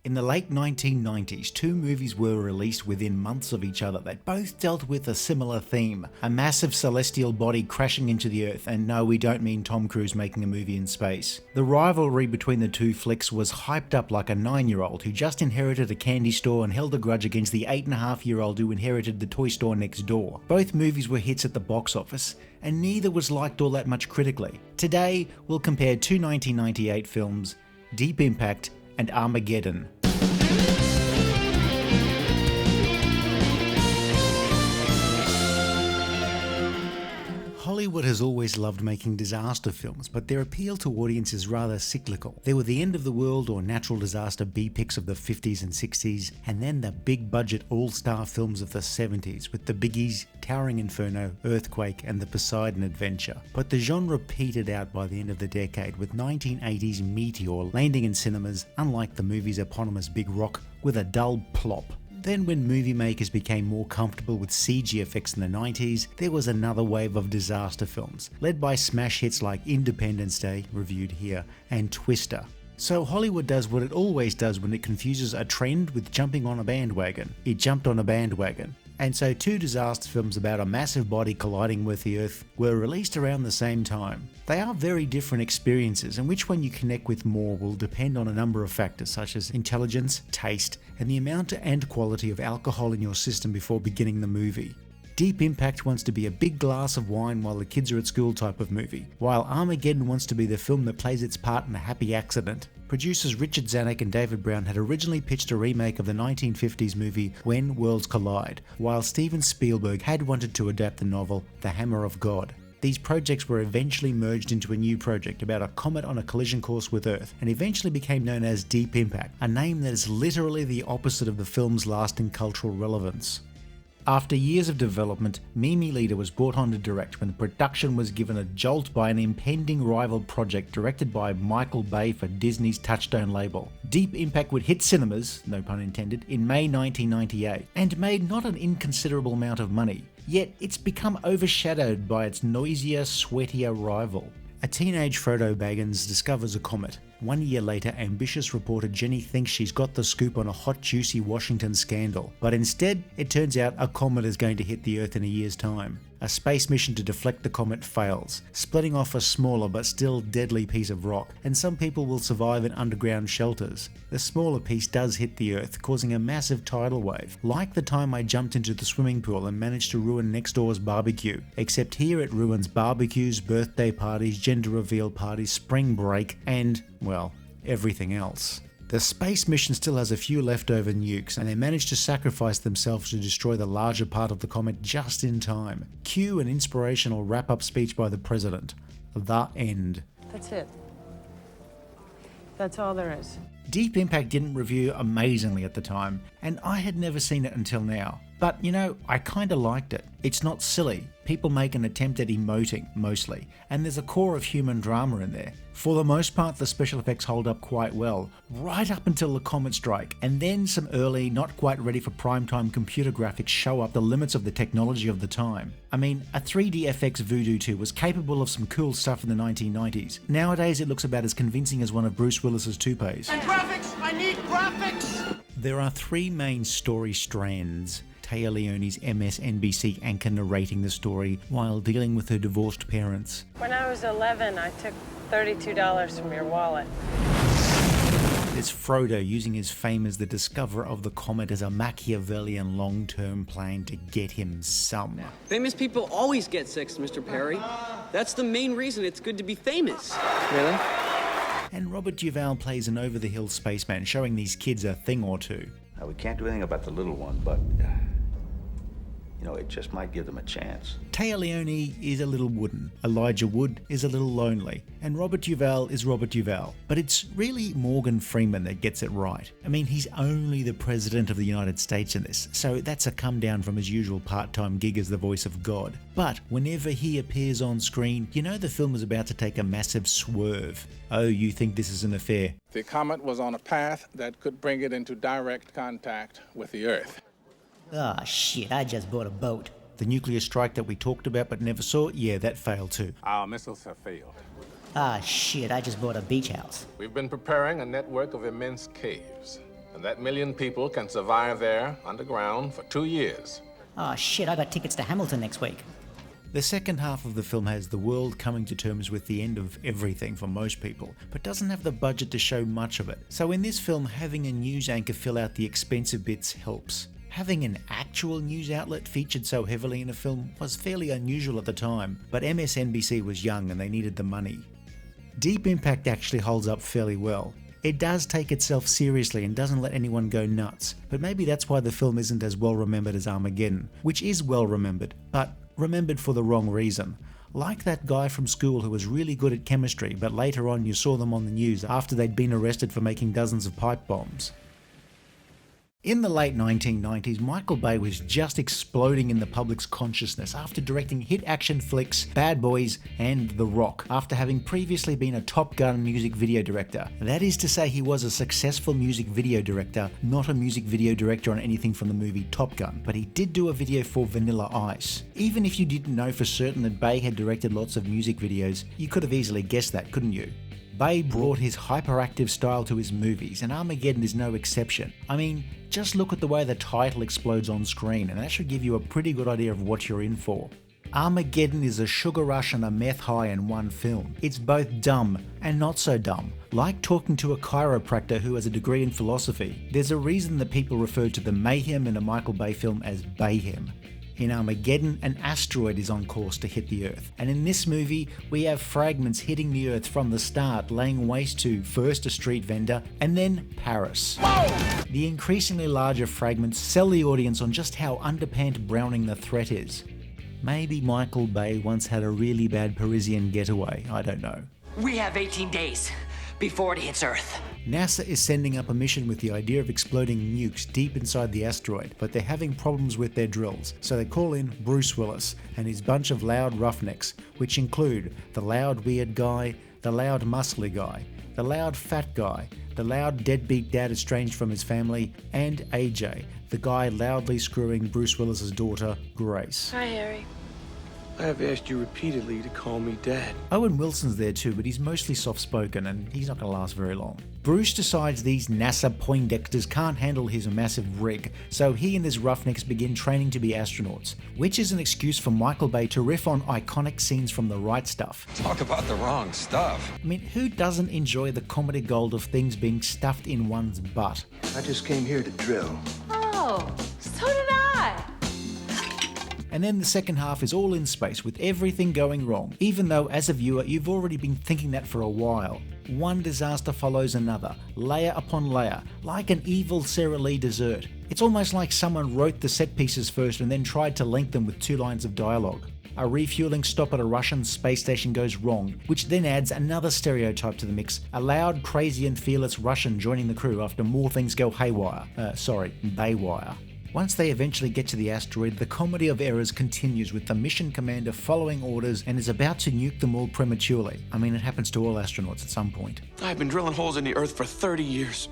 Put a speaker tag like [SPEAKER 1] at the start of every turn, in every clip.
[SPEAKER 1] In the late 1990s, two movies were released within months of each other that both dealt with a similar theme, a massive celestial body crashing into the Earth, and no, we don't mean Tom Cruise making a movie in space. The rivalry between the two flicks was hyped up like a 9-year-old who just inherited a candy store and held a grudge against the 8.5-year-old who inherited the toy store next door. Both movies were hits at the box office, and neither was liked all that much critically. Today, we'll compare two 1998 films, Deep Impact and Armageddon. Hollywood has always loved making disaster films, but their appeal to audience is rather cyclical. There were the end of the world or natural disaster B-pics of the 50s and 60s, and then the big budget all-star films of the 70s with the biggies Towering Inferno, Earthquake and The Poseidon Adventure. But the genre petered out by the end of the decade, with 1980s Meteor landing in cinemas, unlike the movie's eponymous Big Rock, with a dull plop. Then when movie makers became more comfortable with CG effects in the 90s, there was another wave of disaster films, led by smash hits like Independence Day, reviewed here, and Twister. So Hollywood does what it always does when it confuses a trend with jumping on a bandwagon. It jumped on a bandwagon. And so two disaster films about a massive body colliding with the Earth were released around the same time. They are very different experiences, and which one you connect with more will depend on a number of factors such as intelligence, taste, and the amount and quality of alcohol in your system before beginning the movie. Deep Impact wants to be a big glass of wine while the kids are at school type of movie, while Armageddon wants to be the film that plays its part in a happy accident. Producers Richard Zanuck and David Brown had originally pitched a remake of the 1950s movie When Worlds Collide, while Steven Spielberg had wanted to adapt the novel The Hammer of God. These projects were eventually merged into a new project about a comet on a collision course with Earth, and eventually became known as Deep Impact, a name that is literally the opposite of the film's lasting cultural relevance. After years of development, Mimi Leder was brought on to direct when the production was given a jolt by an impending rival project directed by Michael Bay for Disney's Touchstone label. Deep Impact would hit cinemas, no pun intended, in May 1998, and made not an inconsiderable amount of money, yet it's become overshadowed by its noisier, sweatier rival. A teenage Frodo Baggins discovers a comet. 1 year later, ambitious reporter Jenny thinks she's got the scoop on a hot, juicy Washington scandal. But instead, it turns out a comet is going to hit the Earth in a year's time. A space mission to deflect the comet fails, splitting off a smaller but still deadly piece of rock, and some people will survive in underground shelters. The smaller piece does hit the Earth, causing a massive tidal wave, like the time I jumped into the swimming pool and managed to ruin next door's barbecue. Except here it ruins barbecues, birthday parties, gender reveal parties, spring break, and, well, everything else. The space mission still has a few leftover nukes, and they manage to sacrifice themselves to destroy the larger part of the comet just in time. Cue an inspirational wrap-up speech by the president. The end.
[SPEAKER 2] That's it. That's all there is.
[SPEAKER 1] Deep Impact didn't review amazingly at the time, and I had never seen it until now. But, you know, I kinda liked it. It's not silly. People make an attempt at emoting, mostly, and there's a core of human drama in there. For the most part, the special effects hold up quite well, right up until the comet strike, and then some early, not quite ready for primetime computer graphics show up the limits of the technology of the time. I mean, a 3D FX Voodoo 2 was capable of some cool stuff in the 1990s. Nowadays it looks about as convincing as one of Bruce Willis's toupees.
[SPEAKER 3] And graphics! I need graphics!
[SPEAKER 1] There are three main story strands. Taya Leoni's MSNBC anchor narrating the story while dealing with her divorced parents.
[SPEAKER 2] When I was 11, I took $32 from your wallet.
[SPEAKER 1] There's Frodo using his fame as the discoverer of the comet as a Machiavellian long-term plan to get him some.
[SPEAKER 4] Famous people always get sex, Mr. Perry. That's the main reason it's good to be famous.
[SPEAKER 5] Really?
[SPEAKER 1] And Robert Duvall plays an over-the-hill spaceman showing these kids a thing or two.
[SPEAKER 6] Now, we can't do anything about the little one, but you know, it just might give them a chance.
[SPEAKER 1] Taya Leoni is a little wooden, Elijah Wood is a little lonely, and Robert Duvall is Robert Duvall. But it's really Morgan Freeman that gets it right. I mean, he's only the President of the United States in this, so that's a come down from his usual part-time gig as the voice of God. But whenever he appears on screen, you know the film is about to take a massive swerve. Oh, you think this is an affair?
[SPEAKER 7] The comet was on a path that could bring it into direct contact with the Earth.
[SPEAKER 8] Ah, shit, I just bought a boat.
[SPEAKER 1] The nuclear strike that we talked about but never saw, yeah, that failed too.
[SPEAKER 9] Our missiles have failed.
[SPEAKER 8] Ah, shit, I just bought a beach house.
[SPEAKER 9] We've been preparing a network of immense caves.
[SPEAKER 5] And that million people can survive there underground for 2 years.
[SPEAKER 8] Oh shit, I got tickets to Hamilton next week.
[SPEAKER 1] The second half of the film has the world coming to terms with the end of everything for most people, but doesn't have the budget to show much of it. So in this film, having a news anchor fill out the expensive bits helps. Having an actual news outlet featured so heavily in a film was fairly unusual at the time, but MSNBC was young and they needed the money. Deep Impact actually holds up fairly well. It does take itself seriously and doesn't let anyone go nuts, but maybe that's why the film isn't as well remembered as Armageddon, which is well remembered, but remembered for the wrong reason. Like that guy from school who was really good at chemistry, but later on you saw them on the news after they'd been arrested for making dozens of pipe bombs. In the late 1990s, Michael Bay was just exploding in the public's consciousness after directing hit action flicks Bad Boys and The Rock, after having previously been a Top Gun music video director. That is to say, he was a successful music video director, not a music video director on anything from the movie Top Gun, but he did do a video for Vanilla Ice. Even if you didn't know for certain that Bay had directed lots of music videos, you could have easily guessed that, couldn't you? Bay brought his hyperactive style to his movies, and Armageddon is no exception. I mean, just look at the way the title explodes on screen, and that should give you a pretty good idea of what you're in for. Armageddon is a sugar rush and a meth high in one film. It's both dumb and not so dumb. Like talking to a chiropractor who has a degree in philosophy, there's a reason that people refer to the mayhem in a Michael Bay film as Bayhem. In Armageddon, an asteroid is on course to hit the Earth, and in this movie, we have fragments hitting the Earth from the start, laying waste to first a street vendor, and then Paris. Whoa! The increasingly larger fragments sell the audience on just how underpant Browning the threat is. Maybe Michael Bay once had a really bad Parisian getaway, I don't know.
[SPEAKER 9] We have 18 days before it hits Earth.
[SPEAKER 1] NASA is sending up a mission with the idea of exploding nukes deep inside the asteroid, but they're having problems with their drills, so they call in Bruce Willis and his bunch of loud roughnecks, which include the loud weird guy, the loud muscly guy, the loud fat guy, the loud deadbeat dad estranged from his family, and AJ, the guy loudly screwing Bruce Willis's daughter, Grace.
[SPEAKER 2] Hi, Harry.
[SPEAKER 3] I have asked you repeatedly to call me Dad.
[SPEAKER 1] Owen Wilson's there too, but he's mostly soft-spoken and he's not going to last very long. Bruce decides these NASA Poindexters can't handle his massive rig, so he and his roughnecks begin training to be astronauts, which is an excuse for Michael Bay to riff on iconic scenes from The Right Stuff.
[SPEAKER 10] Talk about the wrong stuff.
[SPEAKER 1] I mean, who doesn't enjoy the comedy gold of things being stuffed in one's butt?
[SPEAKER 3] I just came here to drill.
[SPEAKER 2] Oh, so did I.
[SPEAKER 1] And then the second half is all in space with everything going wrong, even though as a viewer you've already been thinking that for a while. One disaster follows another, layer upon layer, like an evil Sara Lee dessert. It's almost like someone wrote the set pieces first and then tried to link them with 2 lines of dialogue. A refueling stop at a Russian space station goes wrong, which then adds another stereotype to the mix, a loud, crazy and fearless Russian joining the crew after more things go haywire. Baywire. Once they eventually get to the asteroid, the comedy of errors continues with the mission commander following orders and is about to nuke them all prematurely. I mean, it happens to all astronauts at some point.
[SPEAKER 3] I've been drilling holes in the Earth for 30 years,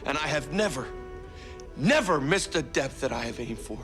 [SPEAKER 3] and I have never missed the depth that I have aimed for.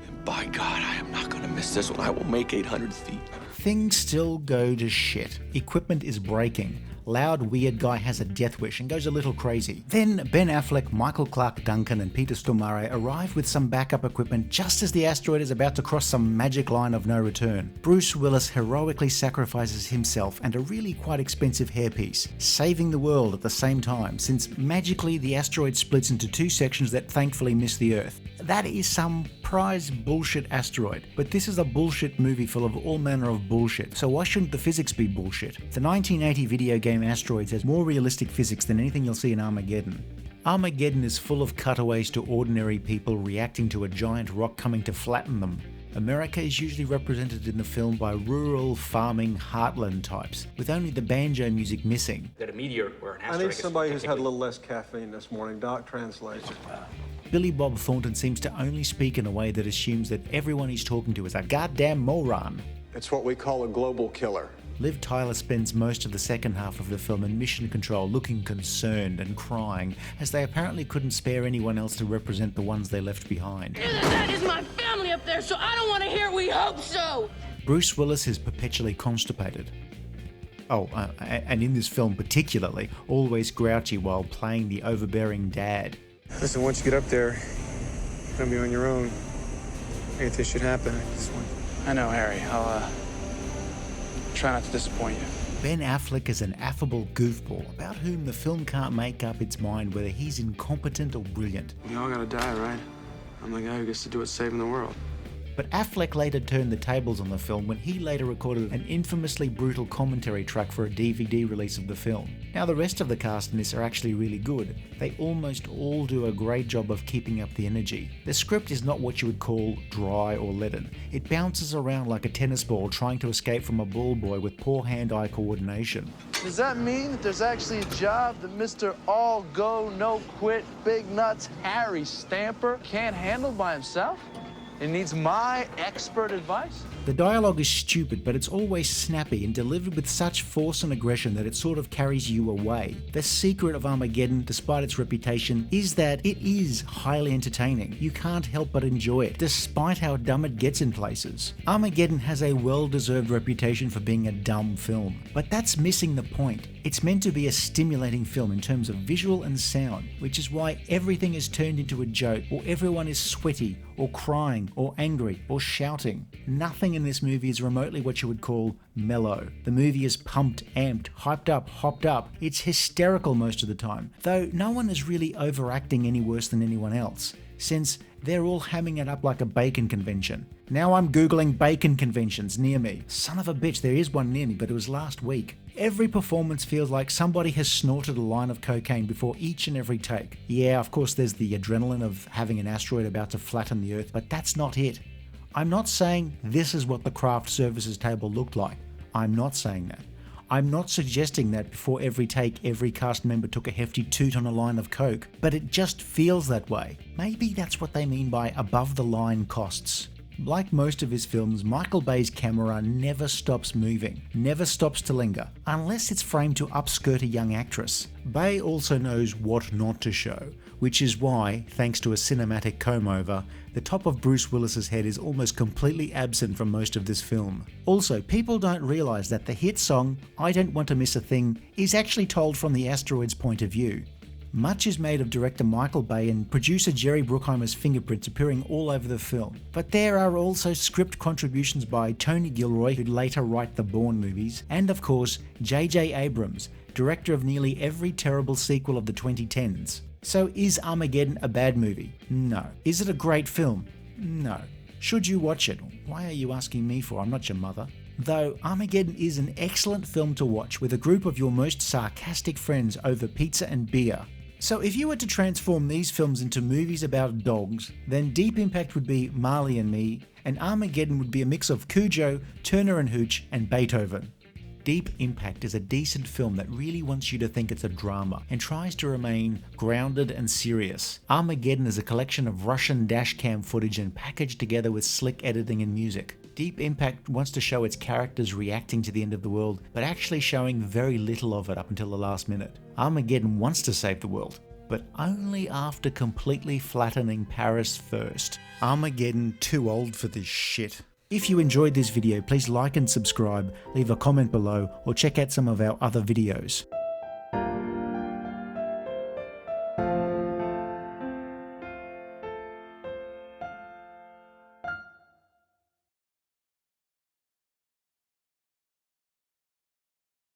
[SPEAKER 3] And by God, I am not going to miss this one. I will make 800 feet.
[SPEAKER 1] Things still go to shit. Equipment is breaking. Loud weird guy has a death wish and goes a little crazy. Then Ben Affleck, Michael Clark Duncan and Peter Stormare arrive with some backup equipment just as the asteroid is about to cross some magic line of no return. Bruce Willis heroically sacrifices himself and a really quite expensive hairpiece, saving the world at the same time, since magically the asteroid splits into 2 sections that thankfully miss the Earth. That is some prize bullshit asteroid, but this is a bullshit movie full of all manner of bullshit, so why shouldn't the physics be bullshit? The 1980 video game Asteroids has more realistic physics than anything you'll see in Armageddon. Armageddon is full of cutaways to ordinary people reacting to a giant rock coming to flatten them. America is usually represented in the film by rural, farming, heartland types, with only the banjo music missing.
[SPEAKER 11] That a meteor or an asteroid.
[SPEAKER 12] I need somebody who's had a little less caffeine this morning. Doc, translate.
[SPEAKER 1] Billy Bob Thornton seems to only speak in a way that assumes that everyone he's talking to is a goddamn moron.
[SPEAKER 12] It's what we call a global killer.
[SPEAKER 1] Liv Tyler spends most of the second half of the film in mission control looking concerned and crying, as they apparently couldn't spare anyone else to represent the ones they left behind.
[SPEAKER 13] That is my family up there, so I don't want to hear "we hope so."
[SPEAKER 1] Bruce Willis is perpetually constipated. Oh, and in this film particularly, always grouchy while playing the overbearing dad.
[SPEAKER 11] Listen, once you get up there, you're gonna be on your own. Anything should happen,
[SPEAKER 14] I know, Harry. I'll try not to disappoint you.
[SPEAKER 1] Ben Affleck is an affable goofball about whom the film can't make up its mind whether he's incompetent or brilliant.
[SPEAKER 14] We all gotta die, right? I'm the guy who gets to do it saving the world.
[SPEAKER 1] But Affleck later turned the tables on the film when he later recorded an infamously brutal commentary track for a DVD release of the film. Now the rest of the cast in this are actually really good. They almost all do a great job of keeping up the energy. The script is not what you would call dry or leaden. It bounces around like a tennis ball trying to escape from a ball boy with poor hand-eye coordination.
[SPEAKER 15] Does that mean that there's actually a job that Mr. All Go, No Quit, Big Nuts Harry Stamper can't handle by himself? It needs my expert advice?
[SPEAKER 1] The dialogue is stupid, but it's always snappy and delivered with such force and aggression that it sort of carries you away. The secret of Armageddon, despite its reputation, is that it is highly entertaining. You can't help but enjoy it, despite how dumb it gets in places. Armageddon has a well-deserved reputation for being a dumb film, but that's missing the point. It's meant to be a stimulating film in terms of visual and sound, which is why everything is turned into a joke, or everyone is sweaty, or crying, or angry, or shouting. Nothing in this movie is remotely what you would call mellow. The movie is pumped, amped, hyped up, hopped up. It's hysterical most of the time, though no one is really overacting any worse than anyone else, since they're all hamming it up like a bacon convention. Now I'm googling bacon conventions near me. Son of a bitch, there is one near me, but it was last week. Every performance feels like somebody has snorted a line of cocaine before each and every take. Yeah, of course there's the adrenaline of having an asteroid about to flatten the Earth, but that's not it. I'm not saying this is what the craft services table looked like. I'm not saying that. I'm not suggesting that before every take every cast member took a hefty toot on a line of coke, but it just feels that way. Maybe that's what they mean by above-the-line costs. Like most of his films, Michael Bay's camera never stops moving, never stops to linger, unless it's framed to upskirt a young actress. Bay also knows what not to show, which is why, thanks to a cinematic comb-over, the top of Bruce Willis's head is almost completely absent from most of this film. Also, people don't realise that the hit song, I Don't Want to Miss a Thing, is actually told from the asteroid's point of view. Much is made of director Michael Bay and producer Jerry Bruckheimer's fingerprints appearing all over the film. But there are also script contributions by Tony Gilroy, who'd later write the Bourne movies, and of course J.J. Abrams, director of nearly every terrible sequel of the 2010s. So is Armageddon a bad movie? No. Is it a great film? No. Should you watch it? Why are you asking me for? I'm not your mother. Though Armageddon is an excellent film to watch with a group of your most sarcastic friends over pizza and beer. So if you were to transform these films into movies about dogs, then Deep Impact would be Marley and Me, and Armageddon would be a mix of Cujo, Turner and Hooch, and Beethoven. Deep Impact is a decent film that really wants you to think it's a drama and tries to remain grounded and serious. Armageddon is a collection of Russian dashcam footage and packaged together with slick editing and music. Deep Impact wants to show its characters reacting to the end of the world, but actually showing very little of it up until the last minute. Armageddon wants to save the world, but only after completely flattening Paris first. Armageddon too old for this shit. If you enjoyed this video, please like and subscribe, leave a comment below, or check out some of our other videos.